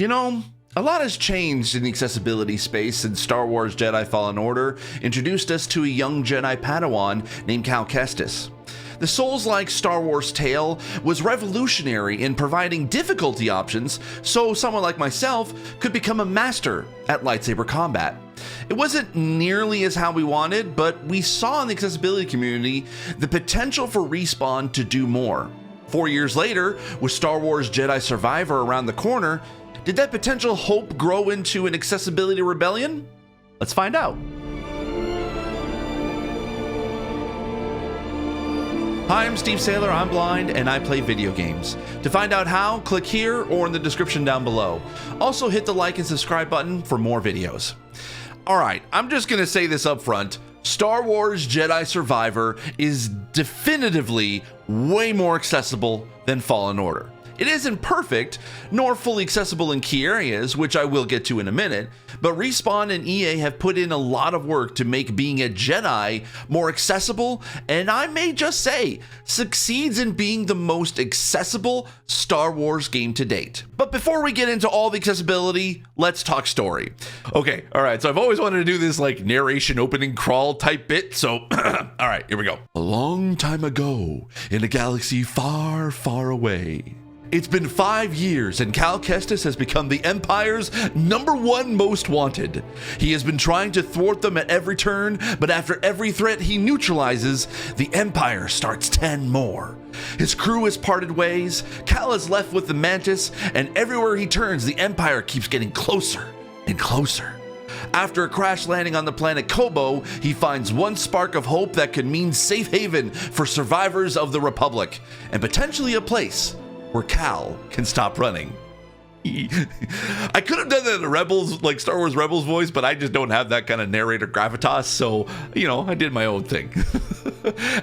You know, a lot has changed in the accessibility space since Star Wars Jedi Fallen Order introduced us to a young Jedi padawan named Cal Kestis. The Souls-like Star Wars tale was revolutionary in providing difficulty options so someone like myself could become a master at lightsaber combat. It wasn't nearly as how we wanted, but we saw in the accessibility community the potential for Respawn to do more. 4 years later, with Star Wars Jedi Survivor around the corner, did that potential hope grow into an accessibility rebellion? Let's find out. Hi, I'm Steve Saylor, I'm blind, and I play video games. To find out how, click here or in the description down below. Also hit the like and subscribe button for more videos. Alright, I'm just gonna say this up front. Star Wars Jedi Survivor is definitively way more accessible than Fallen Order. It isn't perfect, nor fully accessible in key areas, which I will get to in a minute, but Respawn and EA have put in a lot of work to make being a Jedi more accessible, and I may just say, succeeds in being the most accessible Star Wars game to date. But before we get into all the accessibility, let's talk story. Okay, alright, so I've always wanted to do this like narration opening crawl type bit, so alright, here we go. A long time ago, in a galaxy far, far away, it's been 5 years and Cal Kestis has become the Empire's #1 most wanted. He has been trying to thwart them at every turn, but after every threat he neutralizes, the Empire starts 10 more. His crew has parted ways, Cal is left with the Mantis, and everywhere he turns, the Empire keeps getting closer and closer. After a crash landing on the planet Kobo, he finds one spark of hope that could mean safe haven for survivors of the Republic, and potentially a place where Cal can stop running. I could have done that in the Rebels, like Star Wars Rebels voice, but I just don't have that kind of narrator gravitas, so, you know, I did my own thing.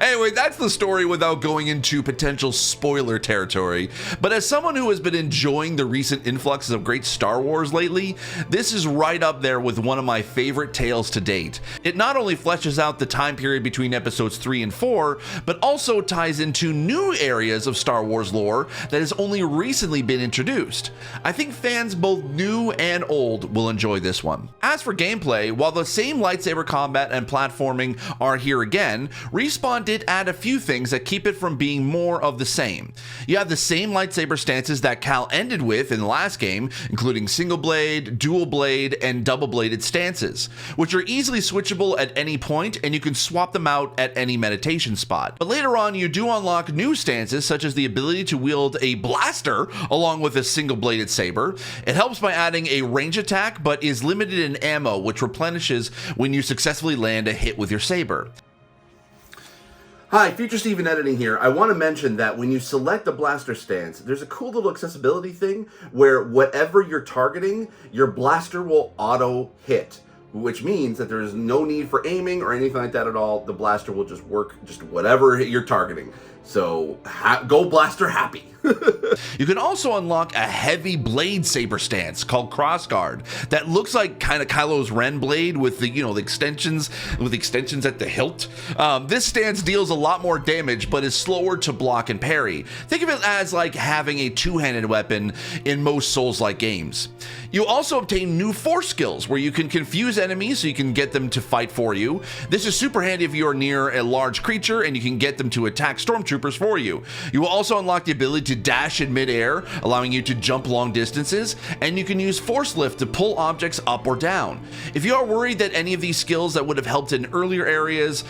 Anyway, that's the story without going into potential spoiler territory, but as someone who has been enjoying the recent influxes of great Star Wars lately, this is right up there with one of my favorite tales to date. It not only fleshes out the time period between episodes 3 and 4, but also ties into new areas of Star Wars lore that has only recently been introduced. I think fans both new and old will enjoy this one. As for gameplay, while the same lightsaber combat and platforming are here again, Respawn did add a few things that keep it from being more of the same. You have the same lightsaber stances that Cal ended with in the last game, including single blade, dual blade, and double bladed stances, which are easily switchable at any point and you can swap them out at any meditation spot. But later on you do unlock new stances such as the ability to wield a blaster along with a single bladed saber. It helps by adding a range attack but is limited in ammo, which replenishes when you successfully land a hit with your saber. Hi, Future Steve in editing here. I want to mention that when you select the blaster stance, there's a cool little accessibility thing where whatever you're targeting, your blaster will auto hit, which means that there's no need for aiming or anything like that at all. The blaster will just work just whatever you're targeting. So go blaster happy. You can also unlock a heavy blade saber stance called Crossguard that looks like kind of Kylo's Ren blade with the, you know, the extensions at the hilt. This stance deals a lot more damage but is slower to block and parry. Think of it as like having a two-handed weapon in most Souls-like games. You also obtain new force skills where you can confuse enemies so you can get them to fight for you. This is super handy if you are near a large creature and you can get them to attack stormtroopers for you. You will also unlock the ability to dash in midair, allowing you to jump long distances, and you can use force lift to pull objects up or down. If you are worried that any of these skills that would have helped in earlier areas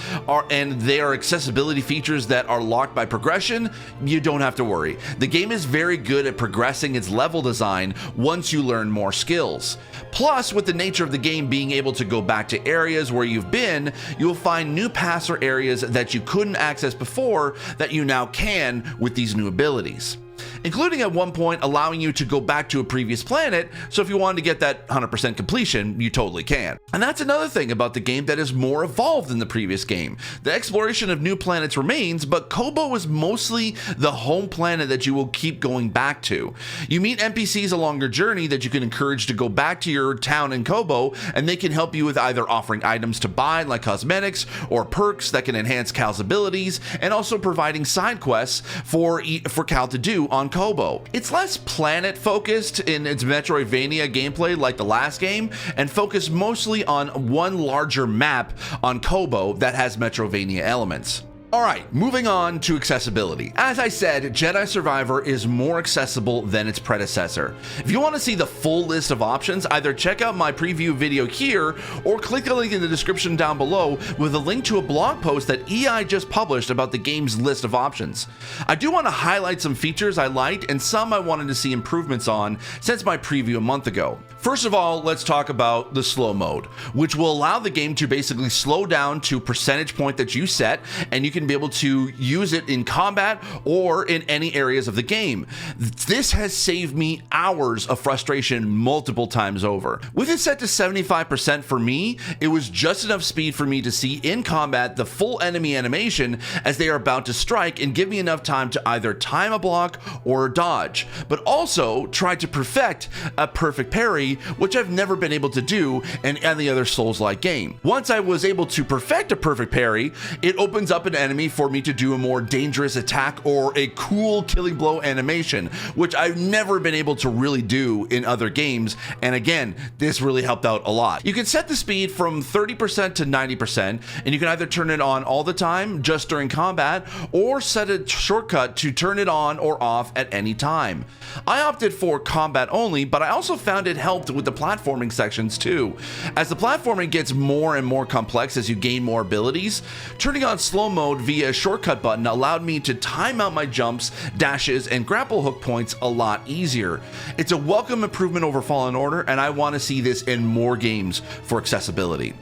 and they are accessibility features that are locked by progression, you don't have to worry. The game is very good at progressing its level design once you learn more skills. Plus, with the nature of the game being able to go back to areas where you've been, you'll find new paths or areas that you couldn't access before that you now can with these new abilities, including at one point allowing you to go back to a previous planet, so if you wanted to get that 100% completion, you totally can. And that's another thing about the game that is more evolved than the previous game. The exploration of new planets remains, but Kobo is mostly the home planet that you will keep going back to. You meet NPCs along your journey that you can encourage to go back to your town in Kobo, and they can help you with either offering items to buy like cosmetics or perks that can enhance Cal's abilities, and also providing side quests for Cal to do do on Kobo. It's less planet-focused in its Metroidvania gameplay like the last game, and focused mostly on one larger map on Kobo that has Metroidvania elements. Alright, moving on to accessibility. As I said, Jedi Survivor is more accessible than its predecessor. If you want to see the full list of options, either check out my preview video here, or click the link in the description down below with a link to a blog post that EI just published about the game's list of options. I do want to highlight some features I liked and some I wanted to see improvements on since my preview a month ago. First of all, let's talk about the slow mode, which will allow the game to basically slow down to a percentage point that you set, and you can be able to use it in combat or in any areas of the game. This has saved me hours of frustration multiple times over. With it set to 75% for me, it was just enough speed for me to see in combat the full enemy animation as they are about to strike and give me enough time to either time a block or a dodge, but also try to perfect a perfect parry, which I've never been able to do in any other Souls-like game. Once I was able to perfect a perfect parry, it opens up an enemy for me to do a more dangerous attack or a cool killing blow animation, which I've never been able to really do in other games, and again, this really helped out a lot. You can set the speed from 30% to 90%, and you can either turn it on all the time, just during combat, or set a shortcut to turn it on or off at any time. I opted for combat only, but I also found it helped with the platforming sections too. As the platforming gets more and more complex as you gain more abilities, turning on slow mode via a shortcut button allowed me to time out my jumps, dashes, and grapple hook points a lot easier. It's a welcome improvement over Fallen Order, and I want to see this in more games for accessibility.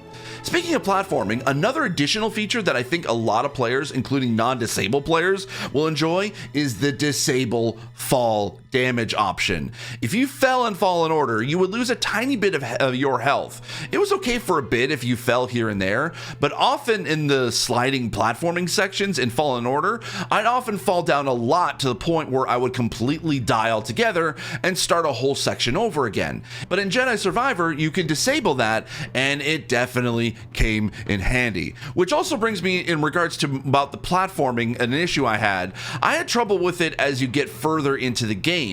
Speaking of platforming, another additional feature that I think a lot of players, including non-disabled players, will enjoy is the disable fall damage option. If you fell in Fallen Order, you would lose a tiny bit of your health. It was okay for a bit if you fell here and there, but often in the sliding platforming sections in Fallen Order, I'd often fall down a lot to the point where I would completely die altogether and start a whole section over again. But in Jedi Survivor, you can disable that, and it definitely came in handy. Which also brings me in regards to about the platforming, an issue I had trouble with it as you get further into the game.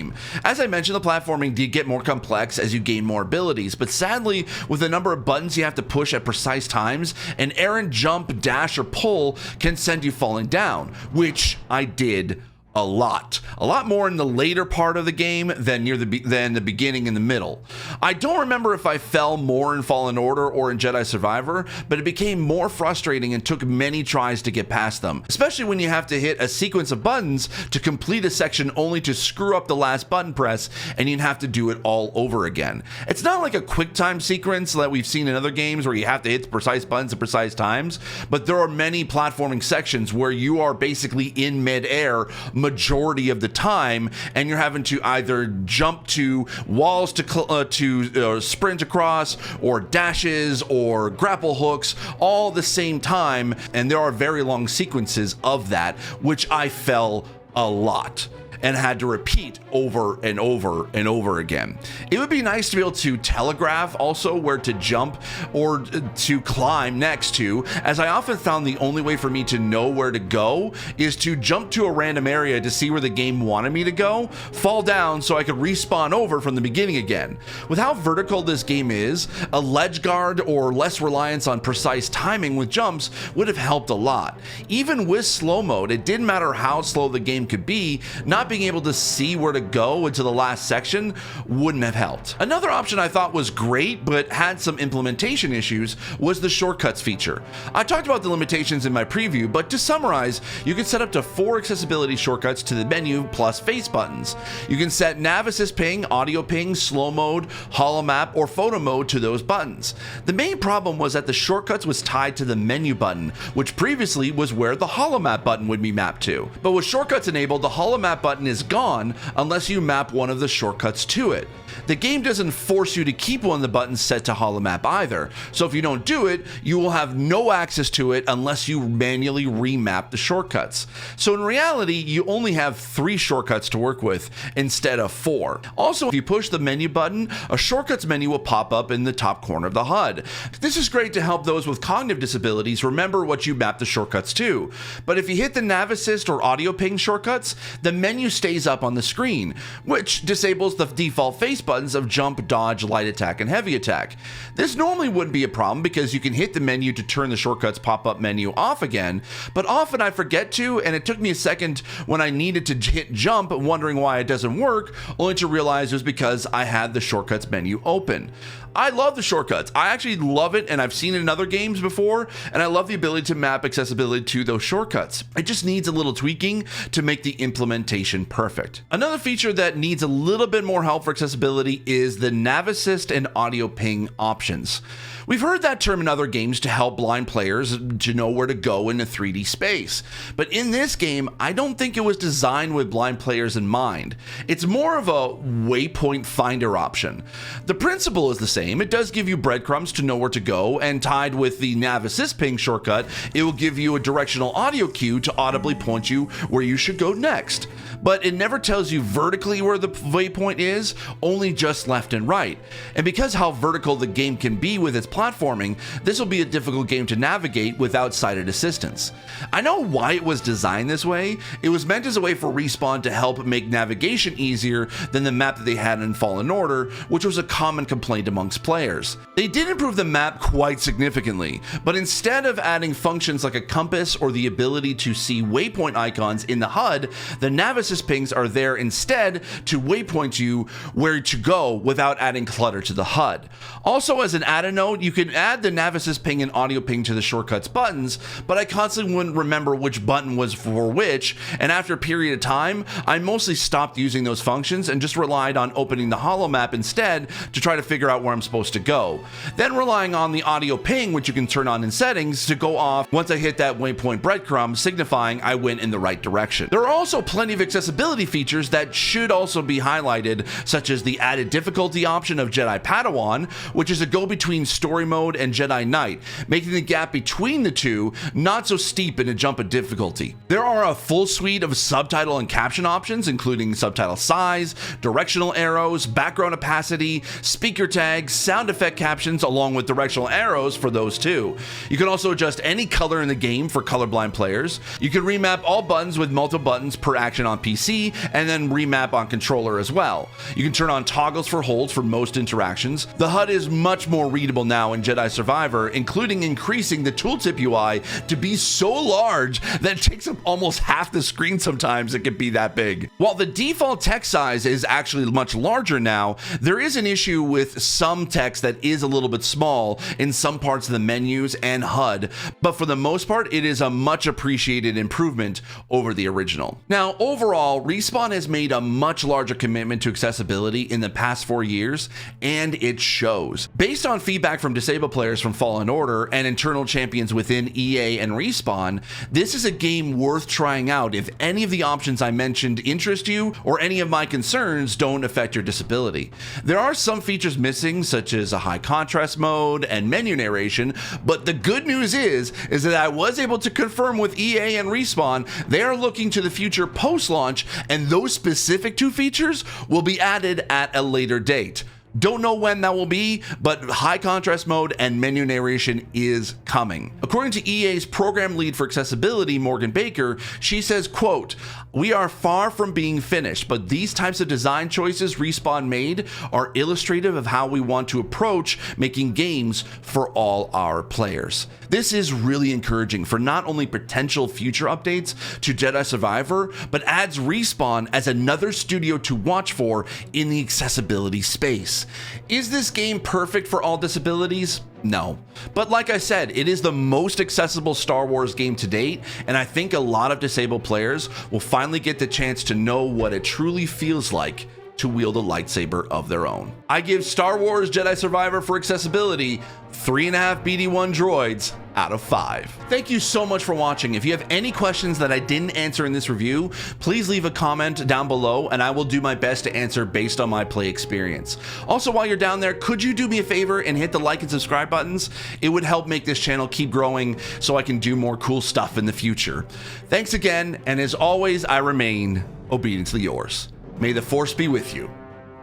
As I mentioned, the platforming did get more complex as you gain more abilities, but sadly, with the number of buttons you have to push at precise times, an errant jump, dash, or pull can send you falling down, which I did a lot more in the later part of the game than the beginning and the middle. I don't remember if I fell more in Fallen Order or in Jedi Survivor, but it became more frustrating and took many tries to get past them, especially when you have to hit a sequence of buttons to complete a section only to screw up the last button press and you'd have to do it all over again. It's not like a quick time sequence that we've seen in other games where you have to hit the precise buttons at precise times, but there are many platforming sections where you are basically in mid-air majority of the time, and you're having to either jump to walls to sprint across, or dashes, or grapple hooks, all the same time, and there are very long sequences of that, which I fell a lot and had to repeat over and over and over again. It would be nice to be able to telegraph also where to jump or to climb next to, as I often found the only way for me to know where to go is to jump to a random area to see where the game wanted me to go, fall down so I could respawn over from the beginning again. With how vertical this game is, a ledge guard or less reliance on precise timing with jumps would have helped a lot. Even with slow mode, it didn't matter how slow the game could be, not being able to see where to go into the last section wouldn't have helped. Another option I thought was great but had some implementation issues was the shortcuts feature. I talked about the limitations in my preview, but to summarize, you can set up to 4 accessibility shortcuts to the menu plus face buttons. You can set nav assist ping, audio ping, slow mode, holomap, or photo mode to those buttons. The main problem was that the shortcuts was tied to the menu button, which previously was where the holomap button would be mapped to. But with shortcuts enabled, the holomap button is gone unless you map one of the shortcuts to it. The game doesn't force you to keep one of the buttons set to holomap either, so if you don't do it, you will have no access to it unless you manually remap the shortcuts. So in reality, you only have 3 shortcuts to work with instead of 4. Also, if you push the menu button, a shortcuts menu will pop up in the top corner of the HUD. This is great to help those with cognitive disabilities remember what you map the shortcuts to, but if you hit the nav assist or audio ping shortcuts, the menu menu stays up on the screen, which disables the default face buttons of jump, dodge, light attack, and heavy attack. This normally wouldn't be a problem because you can hit the menu to turn the shortcuts pop-up menu off again, but often I forget to, and it took me a second when I needed to hit jump, wondering why it doesn't work, only to realize it was because I had the shortcuts menu open. I love the shortcuts. I actually love it, and I've seen it in other games before, and I love the ability to map accessibility to those shortcuts. It just needs a little tweaking to make the implementation perfect. Another feature that needs a little bit more help for accessibility is the nav assist and audio ping options. We've heard that term in other games to help blind players to know where to go in a 3D space, but in this game, I don't think it was designed with blind players in mind. It's more of a waypoint finder option. The principle is the same. It does give you breadcrumbs to know where to go, and tied with the nav assist ping shortcut, it will give you a directional audio cue to audibly point you where you should go next. But it never tells you vertically where the waypoint is, only just left and right. And because how vertical the game can be with its platforming, this will be a difficult game to navigate without sighted assistance. I know why it was designed this way. It was meant as a way for Respawn to help make navigation easier than the map that they had in Fallen Order, which was a common complaint amongst players. They did improve the map quite significantly, but instead of adding functions like a compass or the ability to see waypoint icons in the HUD, the nav assist pings are there instead to waypoint you where to go without adding clutter to the HUD. Also, as an added note, you can add the nav assist ping and audio ping to the shortcuts buttons, but I constantly wouldn't remember which button was for which, and after a period of time, I mostly stopped using those functions and just relied on opening the holo map instead to try to figure out where I'm supposed to go. Then relying on the audio ping, which you can turn on in settings, to go off once I hit that waypoint breadcrumb, signifying I went in the right direction. There are also plenty of accessibility features that should also be highlighted, such as the added difficulty option of Jedi Padawan, which is a go-between story mode and Jedi Knight, making the gap between the two not so steep in a jump of difficulty. There are a full suite of subtitle and caption options, including subtitle size, directional arrows, background opacity, speaker tags, sound effect captions, along with directional arrows for those too. You can also adjust any color in the game for colorblind players. You can remap all buttons with multiple buttons per action on PC, and then remap on controller as well. You can turn on toggles for holds for most interactions. The HUD is much more readable now in Jedi Survivor, including increasing the tooltip UI to be so large that it takes up almost half the screen sometimes. It can be that big. While the default text size is actually much larger now, there is an issue with some text that is a little bit small in some parts of the menus and HUD, but for the most part, it is a much appreciated improvement over the original. Now, overall, Respawn has made a much larger commitment to accessibility in the past 4 years, and it shows. Based on feedback from disabled players from Fallen Order and internal champions within EA and Respawn, this is a game worth trying out if any of the options I mentioned interest you or any of my concerns don't affect your disability. There are some features missing, such as a high contrast mode and menu narration, but the good news is that I was able to confirm with EA and Respawn they are looking to the future post-launch, and those specific two features will be added at a later date. Don't know when that will be, but high contrast mode and menu narration is coming. According to EA's program lead for accessibility, Morgan Baker, she says, quote, "We are far from being finished, but these types of design choices Respawn made are illustrative of how we want to approach making games for all our players." This is really encouraging for not only potential future updates to Jedi Survivor, but adds Respawn as another studio to watch for in the accessibility space. Is this game perfect for all disabilities? No. But like I said, it is the most accessible Star Wars game to date, and I think a lot of disabled players will finally get the chance to know what it truly feels like to wield a lightsaber of their own. I give Star Wars Jedi Survivor for accessibility 3.5 BD1 droids out of 5. Thank you so much for watching. If you have any questions that I didn't answer in this review, please leave a comment down below and I will do my best to answer based on my play experience. Also, while you're down there, could you do me a favor and hit the like and subscribe buttons? It would help make this channel keep growing so I can do more cool stuff in the future. Thanks again, and as always, I remain obediently yours. May the Force be with you.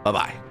Bye-bye.